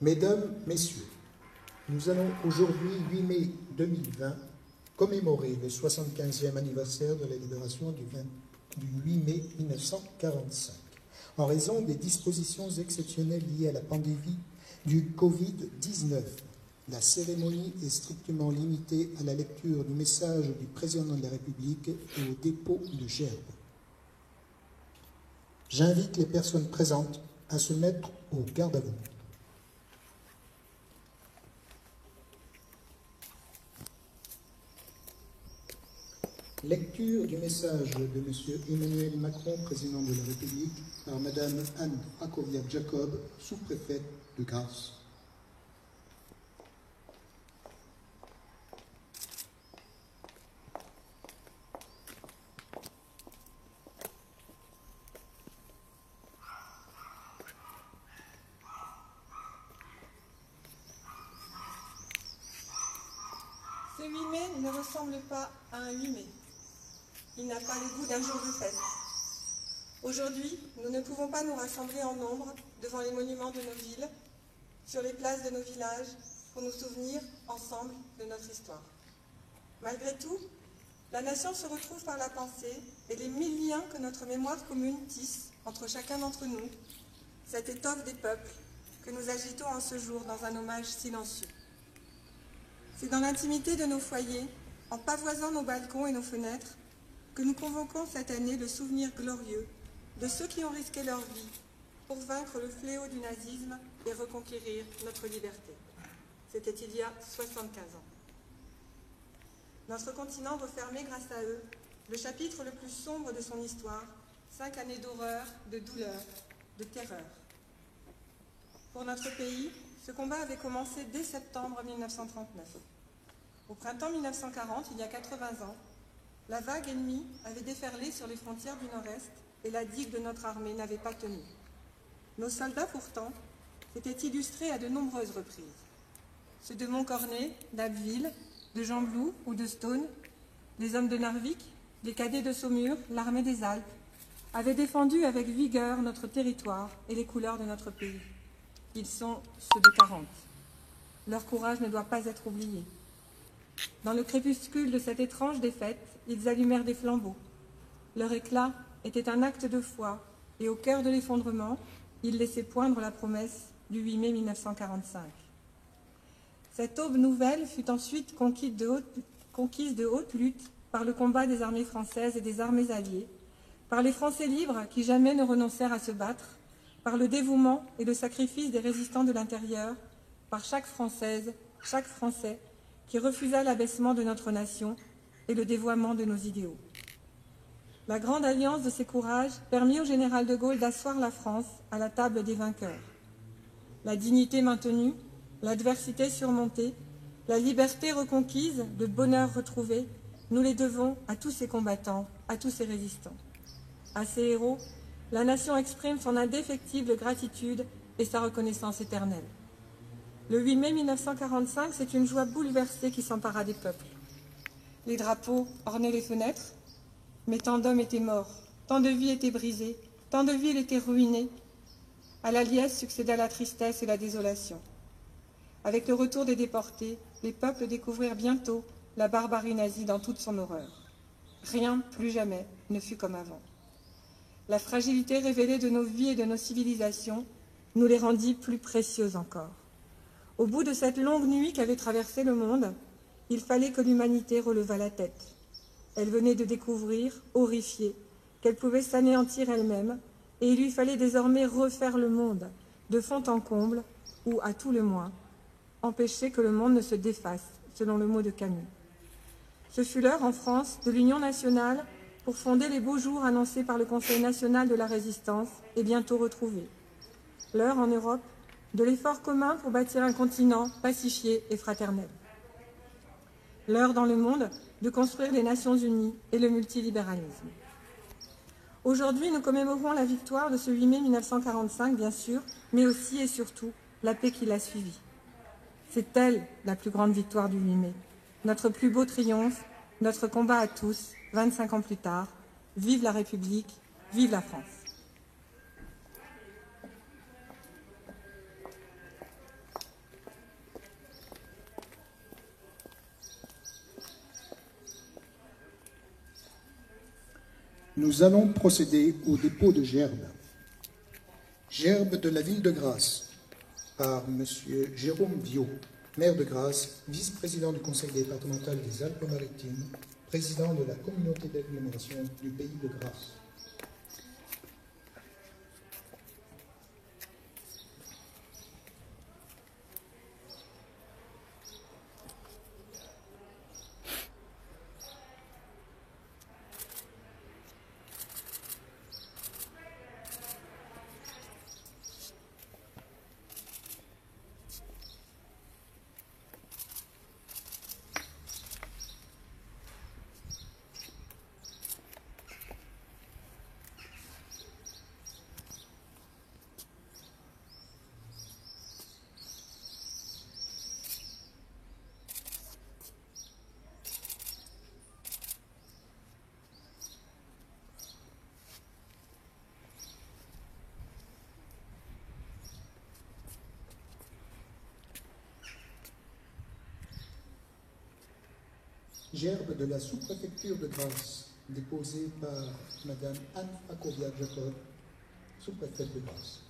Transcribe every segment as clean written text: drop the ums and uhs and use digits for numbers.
Mesdames, Messieurs, nous allons aujourd'hui, 8 mai 2020, commémorer le 75e anniversaire de la libération du 8 mai 1945. En raison des dispositions exceptionnelles liées à la pandémie du Covid-19, la cérémonie est strictement limitée à la lecture du message du président de la République et au dépôt de gerbes. J'invite les personnes présentes à se mettre au garde à vous. Lecture du message de M. Emmanuel Macron, président de la République, par Mme Anne Frakowiak-Jacob, sous-préfète de Grasse. Ce 8 mai ne ressemble pas à un 8 mai. Il n'a pas le goût d'un jour de fête. Aujourd'hui, nous ne pouvons pas nous rassembler en nombre devant les monuments de nos villes, sur les places de nos villages, pour nous souvenir ensemble de notre histoire. Malgré tout, la nation se retrouve par la pensée et les mille liens que notre mémoire commune tisse entre chacun d'entre nous, cette étoffe des peuples que nous agitons en ce jour dans un hommage silencieux. C'est dans l'intimité de nos foyers, en pavoisant nos balcons et nos fenêtres, que nous convoquons cette année le souvenir glorieux de ceux qui ont risqué leur vie pour vaincre le fléau du nazisme et reconquérir notre liberté. C'était il y a 75 ans. Notre continent refermait grâce à eux le chapitre le plus sombre de son histoire, 5 années d'horreur, de douleur, de terreur. Pour notre pays, ce combat avait commencé dès septembre 1939. Au printemps 1940, il y a 80 ans, la vague ennemie avait déferlé sur les frontières du Nord-Est et la digue de notre armée n'avait pas tenu. Nos soldats, pourtant, s'étaient illustrés à de nombreuses reprises. Ceux de Montcornet, d'Abbeville, de Gembloux ou de Stone, les hommes de Narvik, les cadets de Saumur, l'armée des Alpes, avaient défendu avec vigueur notre territoire et les couleurs de notre pays. Ils sont ceux de 40. Leur courage ne doit pas être oublié. Dans le crépuscule de cette étrange défaite, ils allumèrent des flambeaux. Leur éclat était un acte de foi, et au cœur de l'effondrement, ils laissaient poindre la promesse du 8 mai 1945. Cette aube nouvelle fut ensuite conquise de haute lutte par le combat des armées françaises et des armées alliées, par les Français libres qui jamais ne renoncèrent à se battre, par le dévouement et le sacrifice des résistants de l'intérieur, par chaque Française, chaque Français, qui refusa l'abaissement de notre nation et le dévoiement de nos idéaux. La grande alliance de ces courages permit au général de Gaulle d'asseoir la France à la table des vainqueurs. La dignité maintenue, l'adversité surmontée, la liberté reconquise, le bonheur retrouvé, nous les devons à tous ces combattants, à tous ces résistants. À ces héros, la nation exprime son indéfectible gratitude et sa reconnaissance éternelle. Le 8 mai 1945, c'est une joie bouleversée qui s'empara des peuples. Les drapeaux ornaient les fenêtres, mais tant d'hommes étaient morts, tant de vies étaient brisées, tant de villes étaient ruinées. À la liesse succéda la tristesse et la désolation. Avec le retour des déportés, les peuples découvrirent bientôt la barbarie nazie dans toute son horreur. Rien, plus jamais, ne fut comme avant. La fragilité révélée de nos vies et de nos civilisations nous les rendit plus précieuses encore. Au bout de cette longue nuit qu'avait traversée le monde, il fallait que l'humanité relevât la tête. Elle venait de découvrir, horrifiée, qu'elle pouvait s'anéantir elle-même, et il lui fallait désormais refaire le monde, de fond en comble, ou, à tout le moins, empêcher que le monde ne se défasse, selon le mot de Camus. Ce fut l'heure, en France, de l'Union nationale pour fonder les beaux jours annoncés par le Conseil national de la résistance et bientôt retrouvés. L'heure, en Europe, de l'effort commun pour bâtir un continent pacifié et fraternel. L'heure dans le monde de construire les Nations unies et le multilibéralisme. Aujourd'hui, nous commémorons la victoire de ce 8 mai 1945, bien sûr, mais aussi et surtout la paix qui l'a suivie. C'est elle la plus grande victoire du 8 mai, notre plus beau triomphe, notre combat à tous, 25 ans plus tard. Vive la République, vive la France. Nous allons procéder au dépôt de gerbes. Gerbes de la ville de Grasse, par M. Jérôme Viau, maire de Grasse, vice-président du conseil départemental des Alpes-Maritimes, président de la communauté d'agglomération du pays de Grasse. Gerbe de la sous-préfecture de Grasse, déposée par Mme Anne Fakovia-Jacob, sous-préfète de Grasse.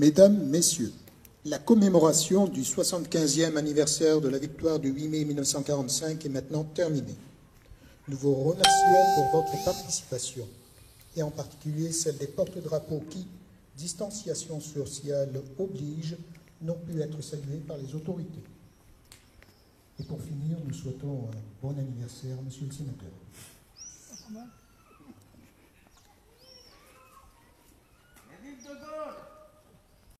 Mesdames, Messieurs, la commémoration du 75e anniversaire de la victoire du 8 mai 1945 est maintenant terminée. Nous vous remercions pour votre participation. et en particulier celle des porte-drapeaux qui, distanciation sociale oblige, n'ont pu être salués par les autorités. Et pour finir, nous souhaitons un bon anniversaire, Monsieur le Sénateur.